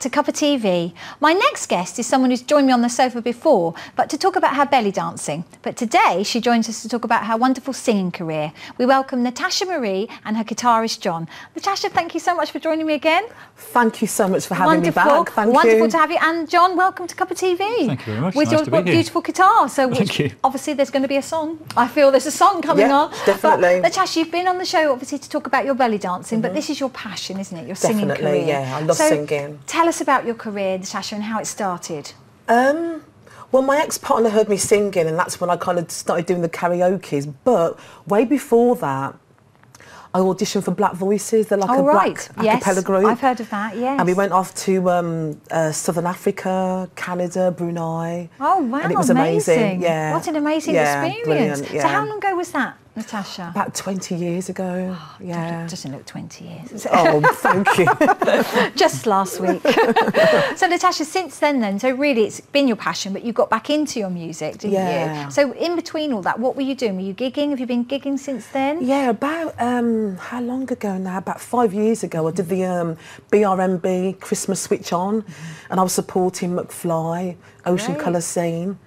to Cup of TV. My next guest is someone who's joined me on the sofa before, but to talk about her belly dancing. But today she joins us to talk about her wonderful singing career. We welcome Natasha Marie and her guitarist Jon. Natasha, thank you so much for joining me again. Thank you so much for having me back. Wonderful to have you. And Jon, welcome to Cup of TV. Thank you very much. With nice your to be here. beautiful guitar. So Thank you. Obviously there's going to be a song. I feel there's a song coming on. Definitely. But Natasha, you've been on the show obviously to talk about your belly dancing, but this is your passion, isn't it? Your singing career. Yeah, I love singing. Tell us about your career, Natasha, and how it started. Well, my ex-partner heard me singing, and that's when I kind of started doing the karaoke's. But way before that, I auditioned for Black Voices. They're like a black a cappella group. I've heard of that, yes. And we went off to Southern Africa, Canada, Brunei. Oh, wow, and it was amazing. Yeah. What an amazing experience. Brilliant, yeah. So how long ago was that, Natasha? About 20 years ago, yeah. Doesn't look 20 years. Oh, thank you. Just last week. So Natasha, since then, so really it's been your passion, but you got back into your music, didn't you? So in between all that, what were you doing? Were you gigging? Have you been gigging since then? Yeah, about, how long ago now? About 5 years ago, I did the BRMB Christmas Switch On, and I was supporting McFly, Ocean Colour Scene,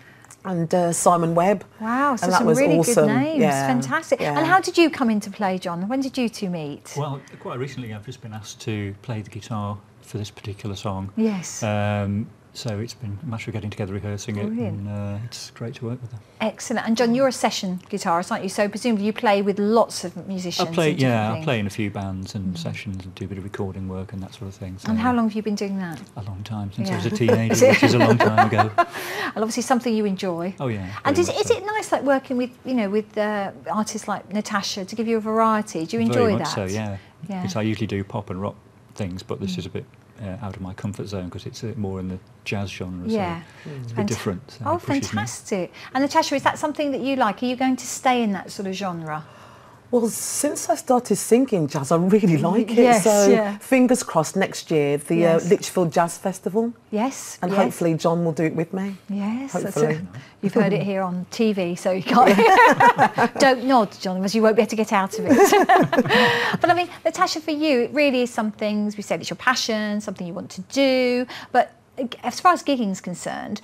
and Simon Webb. Wow, so and that some was really awesome. good names. Yeah. Fantastic. Yeah. And how did you come into play, Jon? When did you two meet? Well, quite recently I've just been asked to play the guitar for this particular song. Yes. So it's been a matter of getting together, rehearsing it, and it's great to work with them. Excellent. And Jon, you're a session guitarist, aren't you? So presumably you play with lots of musicians. I play in a few bands and sessions and do a bit of recording work and that sort of thing. So and how long have you been doing that? A long time, since I was a teenager, which is a long time ago. And obviously something you enjoy. Oh yeah. And is it nice, like working with, with artists like Natasha, to give you a variety? Do you enjoy Very much that? so, yeah. Yeah. Because I usually do pop and rock things, but this is a bit out of my comfort zone because it's more in the jazz genre, yeah. So it's a bit different. So oh, fantastic. And Natasha, is that something that you like? Are you going to stay in that sort of genre? Well, since I started singing jazz, I really like it. Yes, so fingers crossed next year, the Lichfield Jazz Festival. Yes. And hopefully Jon will do it with me. Yes. Hopefully. You've heard it here on TV, so you can't. Don't nod, Jon, because you won't be able to get out of it. But I mean, Natasha, for you, it really is something, as we said, it's your passion, something you want to do. But as far as gigging is concerned,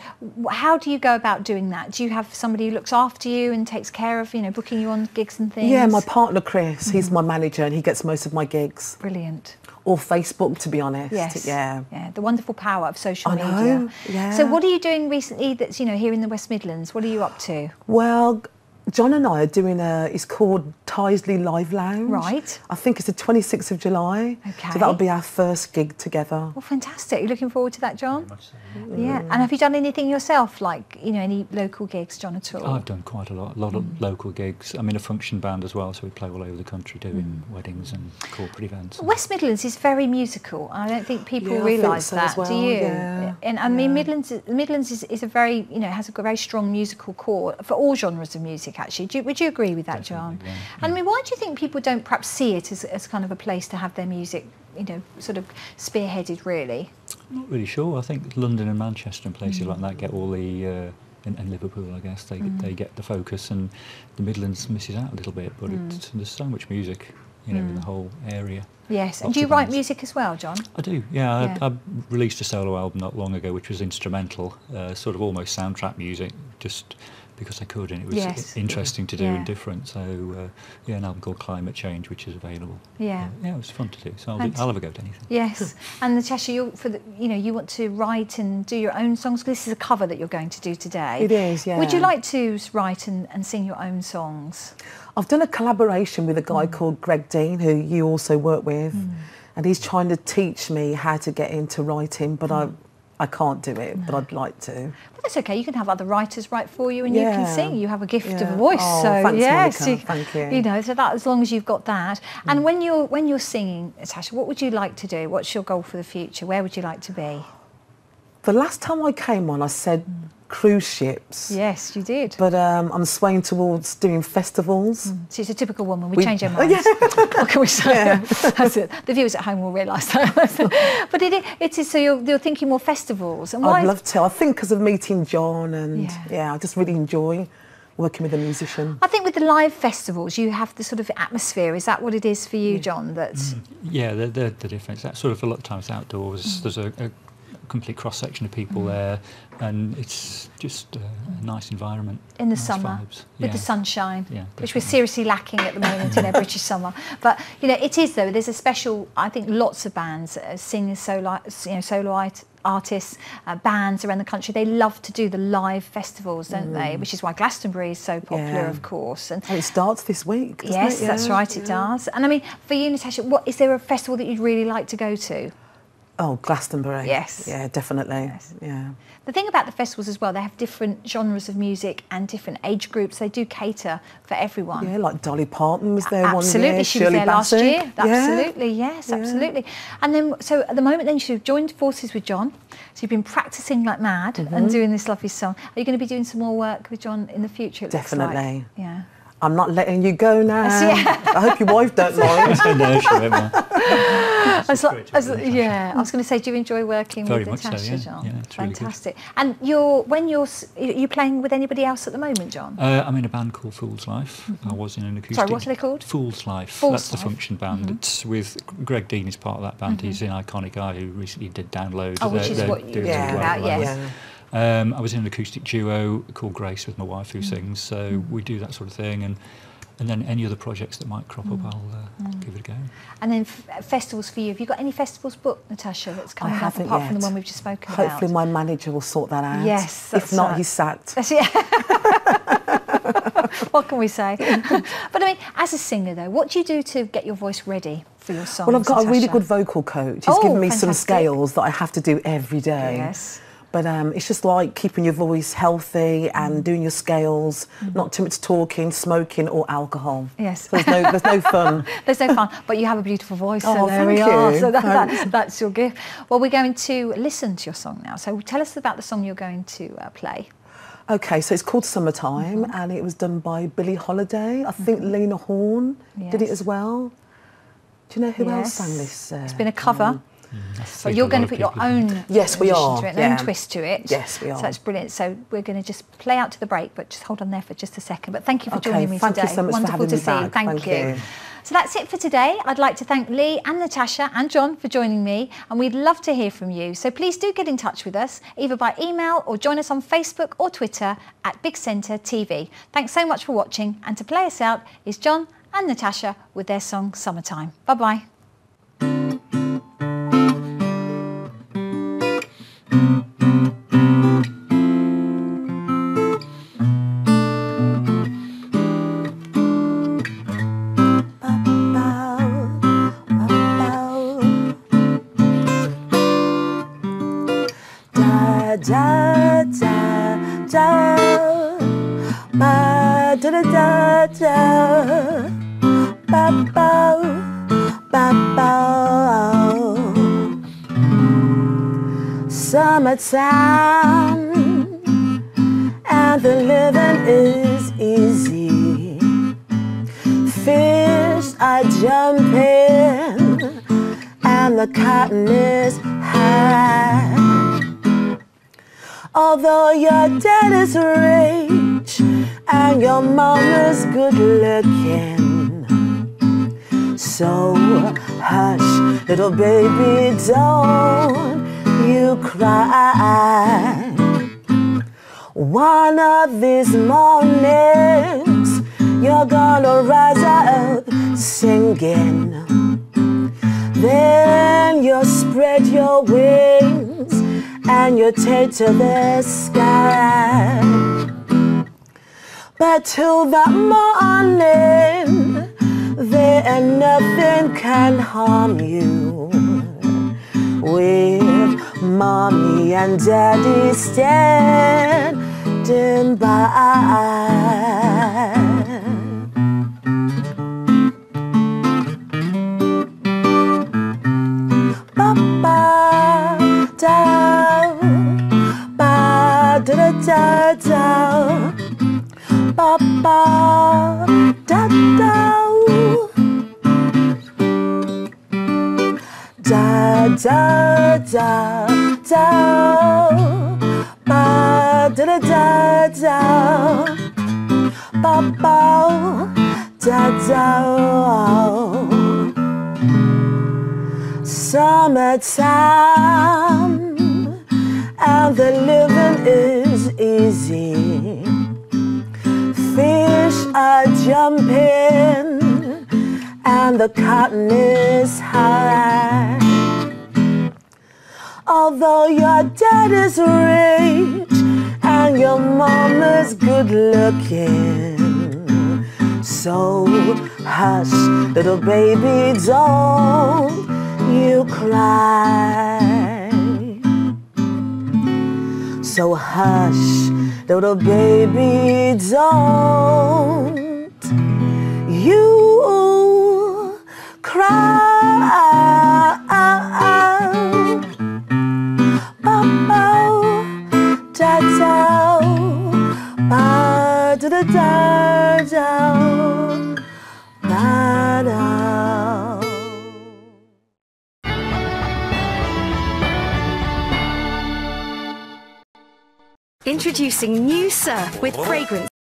how do you go about doing that? Do you have somebody who looks after you and takes care of, booking you on gigs and things? Yeah, my partner Chris, he's my manager and he gets most of my gigs. Brilliant. Or Facebook, to be honest. Yes. Yeah. Yeah, the wonderful power of social media. Know, yeah. So what are you doing recently that's, here in the West Midlands? What are you up to? Well, Jon and I are doing it's called Tysley Live Lounge. Right. I think it's the 26th of July. Okay. So that'll be our first gig together. Well, fantastic. You're looking forward to that, Jon? Very much so. Yeah. And have you done anything yourself, like, any local gigs, Jon, at all? I've done quite a lot of local gigs. I'm in a function band as well, so we play all over the country doing weddings and corporate events. West Midlands is very musical. I don't think people realise so that, as well. do you? Yeah. And I mean, Midlands is a very, has a very strong musical core for all genres of music, actually. Would you agree with that, Jon? Yeah. And I mean, why do you think people don't perhaps see it as kind of a place to have their music, sort of spearheaded, really? I'm not really sure. I think London and Manchester and places like that get all the, and Liverpool, I guess, they get the focus, and the Midlands misses out a little bit, but there's so much music, in the whole area. Yes, and Lots do you of write bands. music as well, Jon? I do, yeah. I released a solo album not long ago, which was instrumental, sort of almost soundtrack music, just because I could, and it was interesting to do and different. So, an album called Climate Change, which is available. Yeah. Yeah, it was fun to do, so I'll have a go at anything. Yes, and Natasha, you want to write and do your own songs, because this is a cover that you're going to do today. It is, yeah. Would you like to write and sing your own songs? I've done a collaboration with a guy called Greg Dean, who you also work with, and he's trying to teach me how to get into writing, but I can't do it, but I'd like to. But that's okay. You can have other writers write for you, and you can sing. You have a gift of a voice, Oh, so thanks, yes, Monica. Thank you. So that, as long as you've got that. And when you're singing, Natasha, what would you like to do? What's your goal for the future? Where would you like to be? The last time I came on, I said cruise ships. Yes, you did. But I'm swaying towards doing festivals. She's a typical woman. We change our minds. What can we say? Yeah. That's it. The viewers at home will realise that. But it is. So you're thinking more festivals. And why? I'd love to. I think because of meeting Jon, and I just really enjoy working with a musician. I think with the live festivals, you have the sort of atmosphere. Is that what it is for you, Jon? That's Yeah, the difference. That sort of a lot of times outdoors. There's a complete cross-section of people there, and it's just a nice environment. In the nice summer, vibes. with the sunshine, yeah, which we're seriously lacking at the moment in our British summer. But, you know, it is, though, there's a special, I think lots of bands, singers, solo artists, bands around the country, they love to do the live festivals, don't they? Which is why Glastonbury is so popular, of course. And it starts this week, doesn't yes, it? that's right, it does. And I mean, for you, Natasha, is there a festival that you'd really like to go to? Oh, Glastonbury. Yes. Yeah, definitely. Yes. Yeah. The thing about the festivals as well, they have different genres of music and different age groups. They do cater for everyone. Yeah, like Dolly Parton was there one year. Absolutely, she was there last year. Yeah. Absolutely, yes, absolutely. And then, so at the moment, then you've joined forces with Jon. So you've been practicing like mad and doing this lovely song. Are you going to be doing some more work with Jon in the future? Definitely. Like? Yeah. I'm not letting you go now. Yeah. I hope your wife don't mind. No, she won't mind. I was going to say, do you enjoy working Very with much Natasha, so, yeah. Jon? Yeah, it's really fantastic. And are you playing with anybody else at the moment, Jon? I'm in a band called Fool's Life. I was in an acoustic. Sorry, what are they called? Fool's Life. Fool's That's the Life. function band. It's with Greg Dean is part of that band. He's an iconic guy who recently did Download. Oh, which is what you're talking about, yes. I was in an acoustic duo called Grace with my wife who sings, so we do that sort of thing, and then any other projects that might crop up, I'll give it a go. And then festivals for you. Have you got any festivals booked, Natasha, that's coming up apart from the one we've just spoken about? Hopefully my manager will sort that out. Yes. If not, he's sacked. What can we say? But I mean, as a singer though, what do you do to get your voice ready for your songs? Well, I've got Natasha? a really good vocal coach. He's given me some scales that I have to do every day. Yes. But it's just like keeping your voice healthy and doing your scales, not too much talking, smoking or alcohol. Yes. So there's no fun. There's no fun, but you have a beautiful voice, so there thank we are. you. So that's your gift. Well, we're going to listen to your song now. So tell us about the song you're going to play. Okay, so it's called Summertime and it was done by Billie Holiday. I think Lena Horne did it as well. Do you know who else sang this? It's been a cover. But you're going to put your own yes, we are. to it, an own twist to it. Yes, we are. So that's brilliant. So we're going to just play out to the break, but just hold on there for just a second. But thank you for joining me today. Thank you so much for having me back. Thank you. So that's it for today. I'd like to thank Lee and Natasha and Jon for joining me, and we'd love to hear from you. So please do get in touch with us, either by email or join us on Facebook or Twitter at Big Centre TV. Thanks so much for watching, and to play us out is Jon and Natasha with their song Summertime. Bye-bye. Da da da, ba da da da da, ba ba ba. Summertime and the living is easy. Fish are jumping and the cotton is high. Although your dad is rich and your mama's good looking, so hush, little baby, don't you cry. One of these mornings you're gonna rise up singing. Then you'll spread your wings and you take to the sky. But till that morning, there nothing can harm you. With mommy and daddy standing by. Da da, ba ba da da, da da da da, ba da da da, ba ba da da. Summertime and the living is easy. Fish are jumping and the cotton is high. Although your dad is rich and your mom is good looking, so hush, little baby, don't you cry. So hush, little baby, don't you cry. Introducing new Surf with fragrance.